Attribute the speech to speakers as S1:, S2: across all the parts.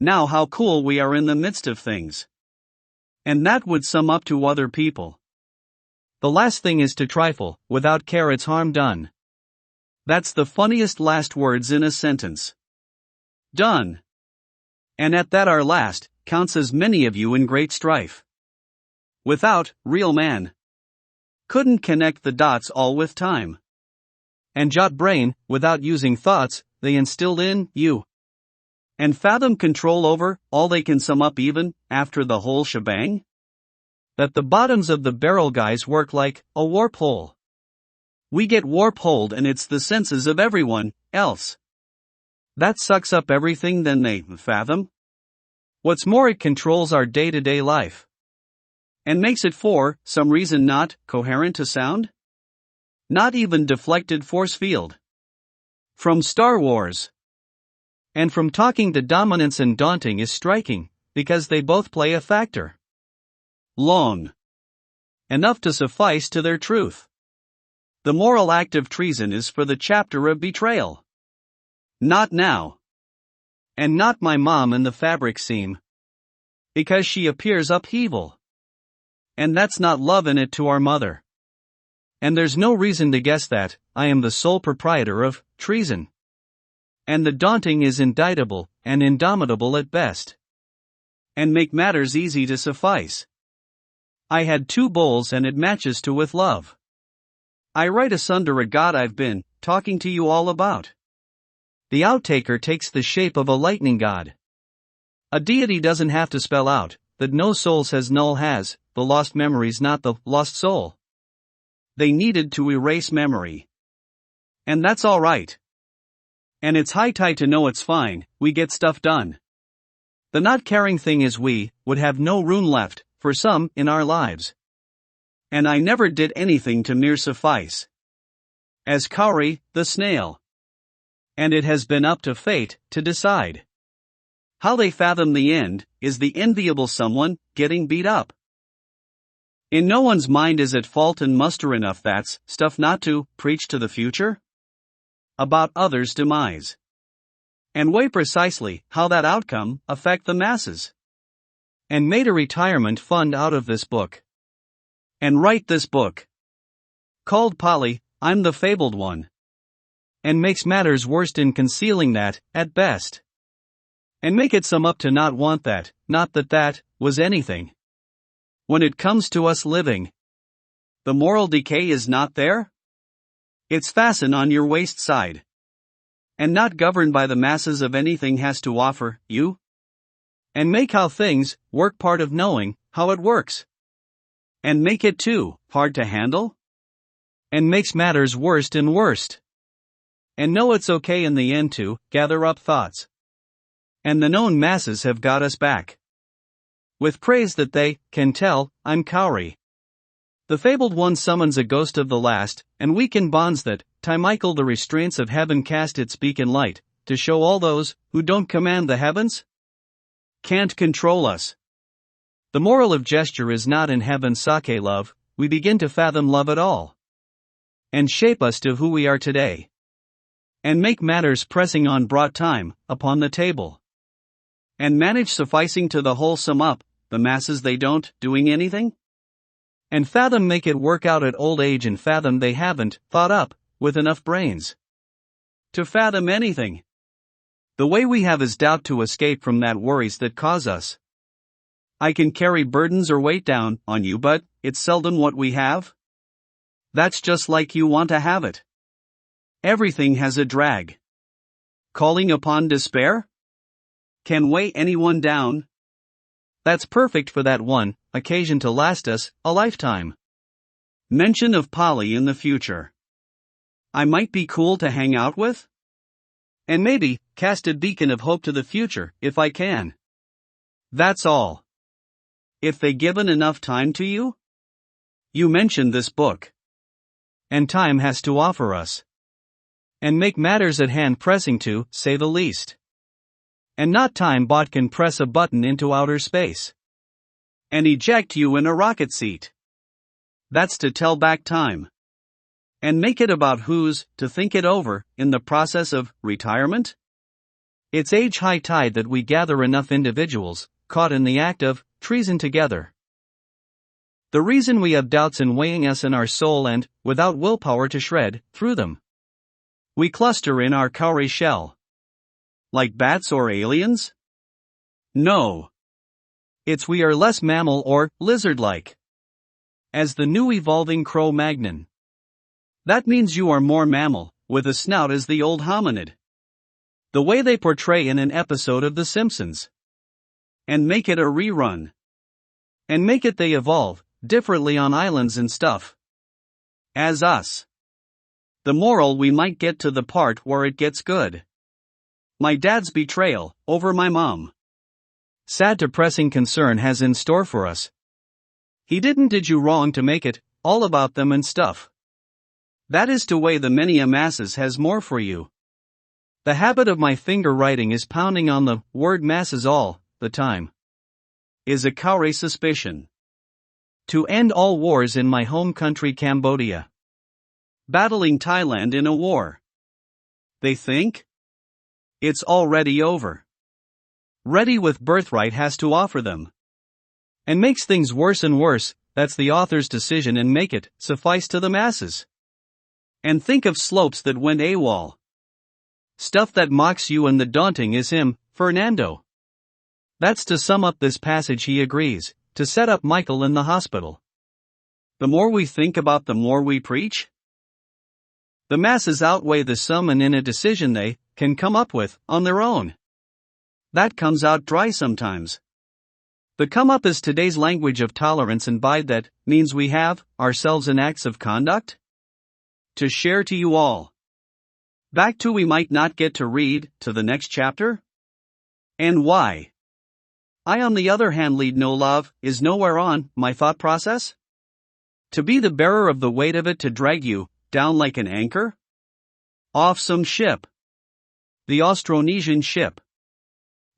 S1: Now how cool we are in the midst of things. And that would sum up to other people. The last thing is to trifle, without care it's harm done. That's the funniest last words in a sentence. Done. And at that our last, counts as many of you in great strife. Without, real man. Couldn't connect the dots all with time. And jot brain, without using thoughts, they instilled in you. And fathom control over, all they can sum up even, after the whole shebang? That the bottoms of the barrel guys work like a warp hole. We get warp holed and it's the senses of everyone else. That sucks up everything then they fathom. What's more, it controls our day-to-day life. And makes it for some reason not coherent to sound? Not even deflected force field. From Star Wars. And from talking to dominance and daunting is striking, because they both play a factor. Long. Enough to suffice to their truth. The moral act of treason is for the chapter of betrayal. Not now. And not my mom in the fabric seam. Because she appears upheaval. And that's not love in it to our mother. And there's no reason to guess that I am the sole proprietor of treason. And the daunting is indictable and indomitable at best. And make matters easy to suffice. I had 2 bowls and it matches to with love. I write asunder a God I've been talking to you all about. The outtaker takes the shape of a lightning god. A deity doesn't have to spell out that no soul says null has the lost memories, not the lost soul. They needed to erase memory. And that's alright. And it's high tide to know it's fine, we get stuff done. The not caring thing is we would have no room left for some in our lives. And I never did anything to mere suffice. As Cowrie, the snail. And it has been up to fate to decide. How they fathom the end is the enviable someone getting beat up. In no one's mind is at fault and muster enough that's stuff not to preach to the future about others' demise. And weigh precisely how that outcome affect the masses. And made a retirement fund out of this book. And write this book. Called Polly, I'm the Fabled One. And makes matters worst in concealing that, at best. And make it sum up to not want that, not that that was anything. When it comes to us living, the moral decay is not there? It's fastened on your waist side. And not governed by the masses of anything has to offer, you? And make how things work part of knowing how it works. And make it too hard to handle? And makes matters worst and worst. And know it's okay in the end to gather up thoughts. And the known masses have got us back. With praise that they can tell, I'm Cowrie. The fabled one summons a ghost of the last, and weaken bonds that, Michael the restraints of heaven cast its beacon light, to show all those, who don't command the heavens? Can't control us. The moral of gesture is not in heaven sake love, we begin to fathom love at all. And shape us to who we are today. And make matters pressing on brought time, upon the table. And manage sufficing to the whole sum up, the masses they don't, doing anything? And fathom make it work out at old age and fathom they haven't, thought up, with enough brains. To fathom anything. The way we have is doubt to escape from that worries that cause us. I can carry burdens or weight down on you, but it's seldom what we have. That's just like you want to have it. Everything has a drag. Calling upon despair? Can weigh anyone down? That's perfect for that one occasion to last us a lifetime. Mention of Polly in the future. I might be cool to hang out with? And maybe cast a beacon of hope to the future if I can. That's all. If they given enough time to you? You mentioned this book. And time has to offer us. And make matters at hand pressing to, say the least. And not time bought can press a button into outer space. And eject you in a rocket seat. That's to tell back time. And make it about who's to think it over in the process of retirement? It's age high tide that we gather enough individuals, caught in the act of treason together. The reason we have doubts in weighing us in our soul and, without willpower to shred through them, we cluster in our cowrie shell. Like bats or aliens? No. It's we are less mammal or lizard-like. As the new evolving Cro-Magnon. That means you are more mammal, with a snout as the old hominid. The way they portray in an episode of The Simpsons. And make it a rerun. And make it they evolve, differently on islands and stuff. As us. The moral we might get to the part where it gets good. My dad's betrayal, over my mom. Sad depressing concern has in store for us. He didn't did you wrong to make it, all about them and stuff. That is to weigh the many a masses has more for you. The habit of my finger writing is pounding on the word masses all the time. Is a cowrie suspicion. To end all wars in my home country Cambodia. Battling Thailand in a war. They think? It's already over. Ready with birthright has to offer them. And makes things worse and worse, that's the author's decision and make it suffice to the masses. And think of slopes that went AWOL. Stuff that mocks you and the daunting is him, Fernando. That's to sum up this passage he agrees, to set up Michael in the hospital. The more we think about the more we preach? The masses outweigh the sum and in a decision they can come up with, on their own. That comes out dry sometimes. The come up is today's language of tolerance and by that means we have, ourselves in acts of conduct? To share to you all. Back to we might not get to read, to the next chapter? And why? I on the other hand lead no love, is nowhere on, my thought process? To be the bearer of the weight of it to drag you, down like an anchor? Off some ship. The Austronesian ship.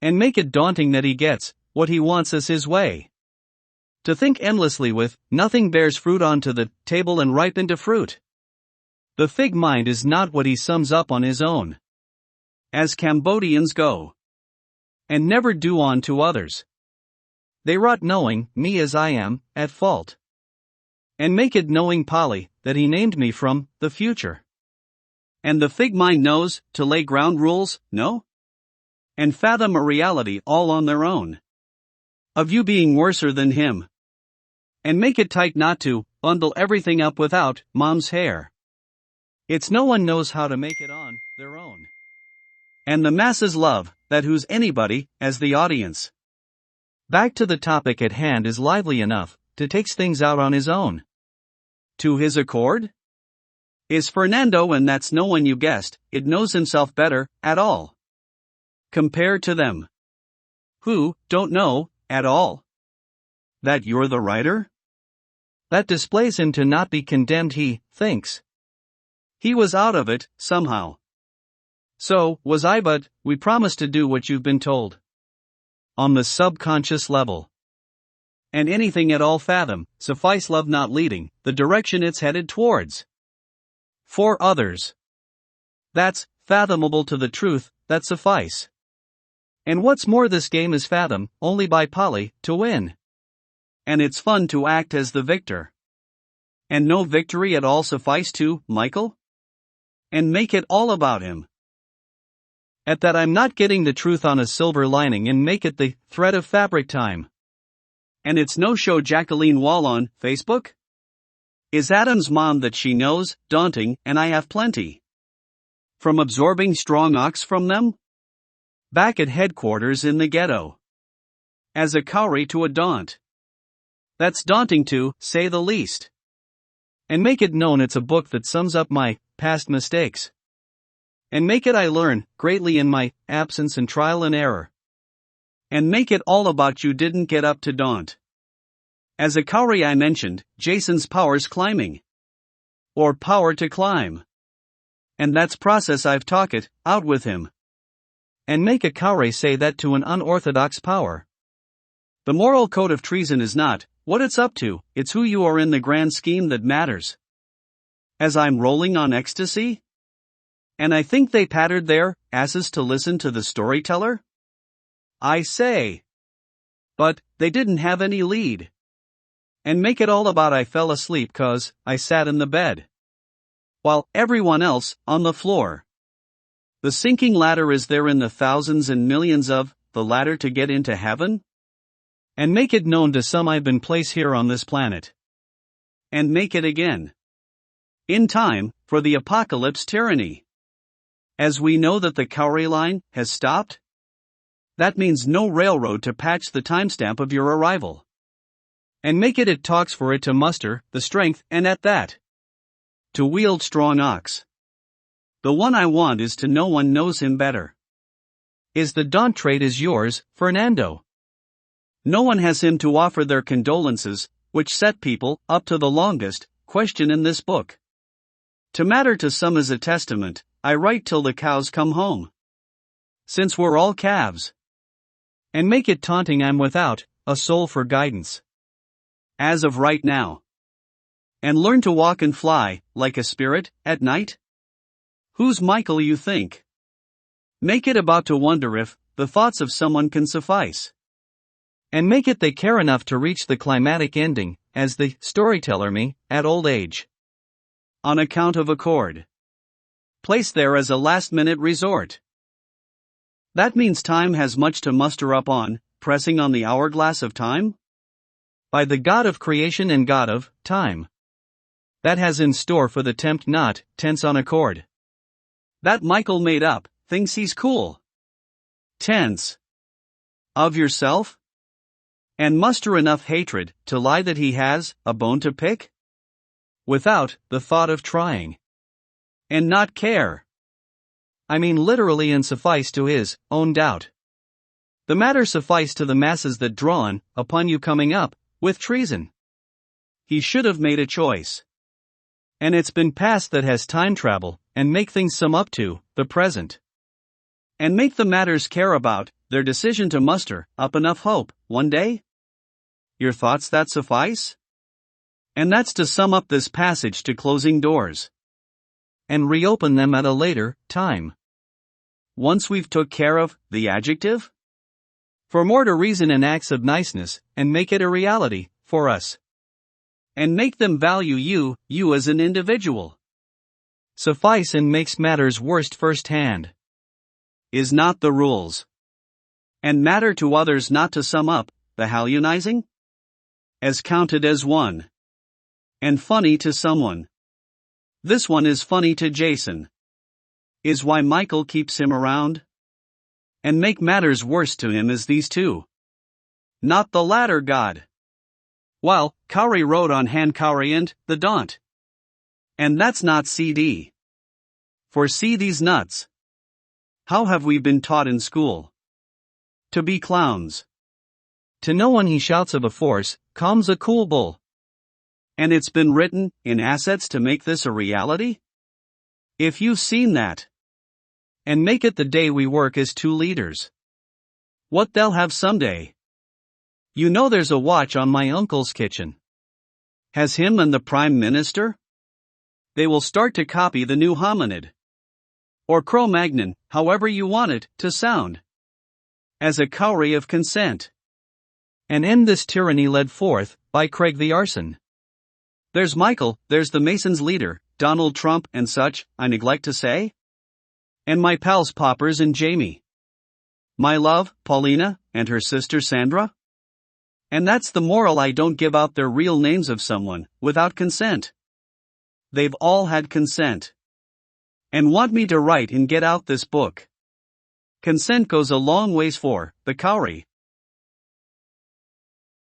S1: And make it daunting that he gets, what he wants as his way. To think endlessly with, nothing bears fruit onto the table and ripe into fruit. The fig mind is not what he sums up on his own. As Cambodians go. And never do on to others. They rot knowing, me as I am, at fault. And make it knowing Polly, that he named me from, the future. And the fig mind knows, to lay ground rules, no? And fathom a reality all on their own. Of you being worser than him. And make it tight not to, bundle everything up without, mom's hair. It's no one knows how to make it on, their own. And the masses love, that who's anybody, as the audience. Back to the topic at hand is lively enough, to takes things out on his own. To his accord? Is Fernando and that's no one you guessed, it knows himself better, at all. Compared to them. Who, don't know, at all. That you're the writer? That displays him to not be condemned he, thinks. He was out of it, somehow. So, was I but, we promise to do what you've been told. On the subconscious level. And anything at all fathom, suffice love not leading, the direction it's headed towards. For others. That's, fathomable to the truth, that suffice. And what's more this game is fathom, only by Polly, to win. And it's fun to act as the victor. And no victory at all suffice to, Michael? And make it all about him. At that I'm not getting the truth on a silver lining and make it the thread of fabric time. And it's no show Jacqueline Wall on Facebook? Is Adam's mom that she knows, daunting, and I have plenty. From absorbing strong ox from them? Back at headquarters in the ghetto. As a cowrie to a daunt. That's daunting to, say the least. And make it known it's a book that sums up my past mistakes. And make it I learn greatly in my absence and trial and error. And make it all about you didn't get up to daunt. As a cowrie I mentioned, Jason's powers climbing. Or power to climb. And that's process I've talked it out with him. And make a cowrie say that to an unorthodox power. The moral code of treason is not what it's up to, it's who you are in the grand scheme that matters. As I'm rolling on ecstasy? And I think they pattered there, asses to listen to the storyteller? I say. But they didn't have any lead. And make it all about I fell asleep 'cause I sat in the bed, while everyone else on the floor. The sinking ladder is there in the thousands and millions of the ladder to get into heaven? And make it known to some I've been placed here on this planet. And make it again. In time, for the apocalypse tyranny. As we know that the Cowrie line has stopped? That means no railroad to patch the timestamp of your arrival. And make it talks for it to muster the strength and at that. To wield strong ox. The one I want is to no one knows him better. Is the Daunt trait is yours, Fernando. No one has him to offer their condolences, which set people up to the longest question in this book. To matter to some is a testament, I write till the cows come home. Since we're all calves. And make it taunting I'm without a soul for guidance. As of right now. And learn to walk and fly, like a spirit, at night? Who's Michael you think? Make it about to wonder if the thoughts of someone can suffice. And make it they care enough to reach the climatic ending, as the storyteller me, at old age. On account of a chord. Placed there as a last-minute resort. That means time has much to muster up on, pressing on the hourglass of time? By the God of creation and God of time. That has in store for the tempt not, tense on a chord. That Michael made up, thinks he's cool. Tense. Of yourself? And muster enough hatred to lie that he has a bone to pick? Without the thought of trying. And not care. I mean literally and suffice to his own doubt. The matter suffice to the masses that drawn upon you coming up with treason. He should have made a choice. And it's been past that has time travel, and make things sum up to the present. And make the matters care about their decision to muster up enough hope, one day? Your thoughts that suffice? And that's to sum up this passage to closing doors. And reopen them at a later time. Once we've took care of the adjective? For more to reason and acts of niceness, and make it a reality, for us. And make them value you as an individual. Suffice and makes matters worst firsthand. Is not the rules. And matter to others not to sum up, the halunizing? As counted as one. And funny to someone. This one is funny to Jason. Is why Michael keeps him around? And make matters worse to him as these two. Not the latter God. While Cowrie wrote on hand Cowrie and the Daunt. And that's not CD. For see these nuts. How have we been taught in school? To be clowns. To no one he shouts of a force, calms a cool bull. And it's been written in assets to make this a reality? If you've seen that. And make it the day we work as two leaders. What they'll have someday. You know there's a watch on my uncle's kitchen. Has him and the Prime Minister? They will start to copy the new hominid. Or Cro-Magnon, however you want it to sound. As a cowrie of consent. And end this tyranny led forth by Craig the Arson. There's Michael, there's the Masons' leader, Donald Trump and such, I neglect to say. And my pals Poppers and Jamie. My love, Paulina, and her sister Sandra. And that's the moral I don't give out their real names of someone, without consent. They've all had consent. And want me to write and get out this book. Consent goes a long ways for the cowrie.